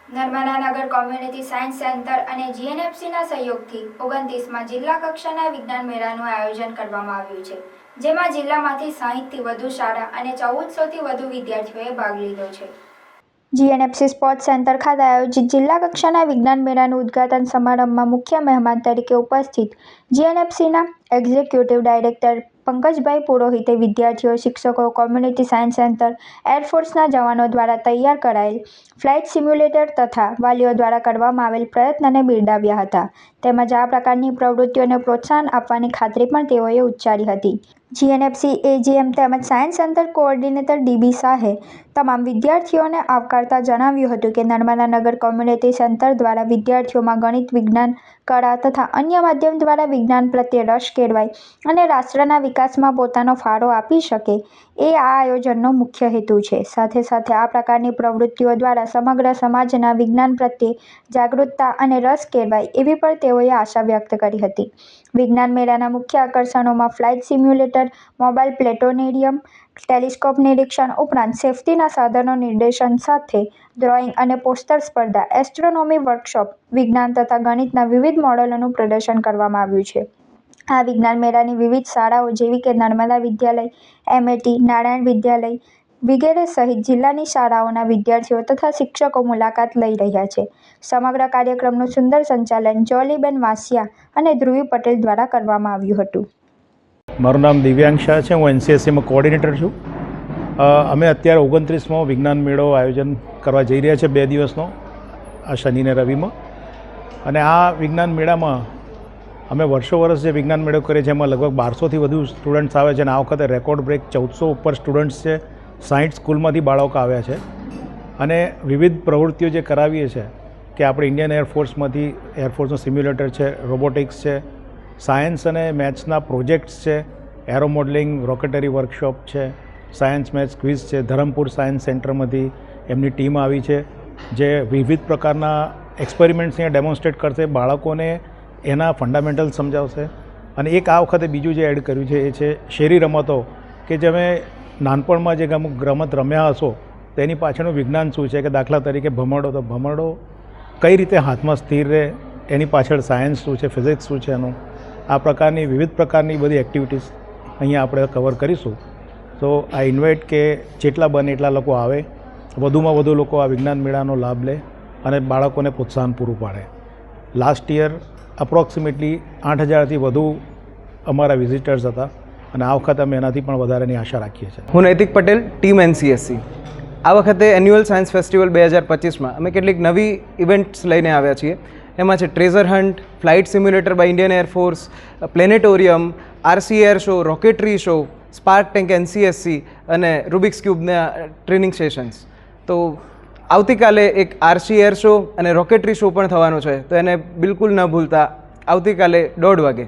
નર્મદાનગર community science centre અને જીએનએફસીના સહયોગથી 29માં જિલ્લા કક્ષાના વિજ્ઞાન મેળાનું આયોજન કરવામાં આવ્યું છે, જેમાં જિલ્લામાંથી 60થી વધુ શાળા અને 1400થી વધુ વિદ્યાર્થીઓએ ભાગ લીધો છે. જીએનએફસી સ્પોર્ટ્સ સેન્ટર ખાતે આયોજિત જિલ્લા કક્ષાના વિજ્ઞાન મેળાનું ઉદ્ઘાટન સમારંભમાં મુખ્ય મહેમાન તરીકે ઉપસ્થિત જીએનએફસીના એક્ઝિક્યુટિવ ડાયરેક્ટર પંકજભાઈ પુરોહિતે વિદ્યાર્થીઓ, શિક્ષકો, કોમ્યુનિટી સાયન્સ સેન્ટર, એરફોર્સના જવાનો દ્વારા તૈયાર કરાયેલ ફ્લાઇટ સિમ્યુલેટર તથા વાલીઓ દ્વારા કરવામાં આવેલ પ્રયત્નને બિરદાવ્યા હતા. તેમજ આ પ્રકારની પ્રવૃત્તિઓને પ્રોત્સાહન આપવાની ખાતરી પણ તેઓએ ઉચ્ચારી હતી. જીએનએફસી એજીએમ તેમજ સાયન્સ સેન્ટર કોઓર્ડિનેટર ડીબી શાહે તમામ વિદ્યાર્થીઓને આવકારતા જણાવ્યું હતું કે નર્મદાનગર કોમ્યુનિટી સેન્ટર દ્વારા વિદ્યાર્થીઓમાં ગણિત, વિજ્ઞાન, કળા તથા અન્ય માધ્યમ દ્વારા વિજ્ઞાન પ્રત્યે રસ કેળવાય અને રાષ્ટ્રના વિકાસમાં પોતાનો ફાળો આપી શકે એ આ આયોજનનો મુખ્ય હેતુ છે. સાથે સાથે આ પ્રકારની પ્રવૃત્તિઓ દ્વારા સમગ્ર સમાજના વિજ્ઞાન પ્રત્યે જાગૃતતા અને રસ કેળવાય એવી પણ તેઓએ આશા વ્યક્ત કરી હતી. વિજ્ઞાન મેળાના મુખ્ય આકર્ષણોમાં flight simulator, mobile planetarium, telescope નિરીક્ષણ ઉપરાંત સેફ્ટીના સાધનો નિદર્શન સાથે ડ્રોઈંગ અને પોસ્ટર સ્પર્ધા, એસ્ટ્રોનોમી વર્કશોપ, વિજ્ઞાન તથા ગણિતના વિવિધ મોડેલોનું પ્રદર્શન કરવામાં આવ્યું છે. આ વિજ્ઞાન મેળાની વિવિધ શાળાઓ જેવી કે નર્મદા વિદ્યાલય, એમએટી, નારાયણ વિદ્યાલય વિગેરે સહિત જિલ્લાની શાળાઓના વિદ્યાર્થીઓ તથા શિક્ષકો મુલાકાત લઈ રહ્યા છે. સમગ્ર કાર્યક્રમનું સુંદર સંચાલન જોલીબેન વાસિયા અને ધ્રુવી પટેલ દ્વારા કરવામાં આવ્યું હતું. મારું નામ દિવ્યાંગ શાહ છે. હું એનસીએસસીમાં કોઓર્ડિનેટર છું. અમે અત્યારે 29મો વિજ્ઞાન મેળો આયોજન કરવા જઈ રહ્યા છે 2 દિવસનો, આ શનિ ને રવિમાં. અને આ વિજ્ઞાન મેળામાં અમે વર્ષો જે વિજ્ઞાન મેળો કરીએ છીએ એમાં લગભગ 1200થી વધુ સ્ટુડન્ટ્સ આવે છે અને આ વખતે રેકોર્ડ બ્રેક 1400 ઉપર સ્ટુડન્ટ્સ છે. 60 સ્કૂલમાંથી બાળકો આવ્યા છે અને વિવિધ પ્રવૃત્તિઓ જે કરાવીએ છીએ કે આપણે ઇન્ડિયન એરફોર્સમાંથી એરફોર્સનું સિમ્યુલેટર છે, રોબોટિક્સ છે, સાયન્સ અને મેથ્સના પ્રોજેક્ટ્સ છે, એરો મોડલિંગ, રોકેટરી વર્કશોપ છે, સાયન્સ મેથ્સ ક્વિઝ છે. ધરમપુર સાયન્સ સેન્ટરમાંથી એમની ટીમ આવી છે જે વિવિધ પ્રકારના એક્સપેરિમેન્ટ્સ અહીંયા ડેમોન્સ્ટ્રેટ કરશે, બાળકોને એના ફંડામેન્ટલ સમજાવશે. અને એક આ વખતે બીજું જે એડ કર્યું છે એ છે શેરી રમતો, કે જે અમે નાનપણમાં જે અમુક રમત રમ્યા હશો તેની પાછળનું વિજ્ઞાન શું છે, કે દાખલા તરીકે ભમરડો, તો ભમરડો કઈ રીતે હાથમાં સ્થિર રહે એની પાછળ સાયન્સ શું છે, ફિઝિક્સ શું છે એનું. આ પ્રકારની વિવિધ પ્રકારની બધી એક્ટિવિટીઝ અહીંયા આપણે કવર કરીશું. તો આ ઇન્વાઇટ કે જેટલા બને એટલા લોકો આવે, વધુમાં વધુ લોકો આ વિજ્ઞાન મેળાનો લાભ લે અને બાળકોને પ્રોત્સાહન પૂરું પાડે. લાસ્ટ યર અપ્રોક્સિમેટલી 8000થી વધુ અમારા વિઝિટર્સ હતા અને આ વખતે અમે એનાથી પણ વધારેની આશા રાખીએ છીએ. હું નૈતિક પટેલ, ટીમ એનસીએસસી. આ વખતે એન્યુઅલ સાયન્સ ફેસ્ટિવલ 2025માં અમે કેટલીક નવી ઇવેન્ટ્સ લઈને આવ્યા છીએ. એમાં છે treasure hunt, flight simulator by Indian Air Force, planetarium, RC air show, rocketry show, spark tank NCSC અને રૂબિક્સ ક્યુબના ટ્રેનિંગ સેશન્સ. તો આવતીકાલે એક આરસી એર શો અને રોકેટરી શો પણ થવાનો છે, તો એને બિલકુલ ન ભૂલતા આવતીકાલે 1:30 વાગે.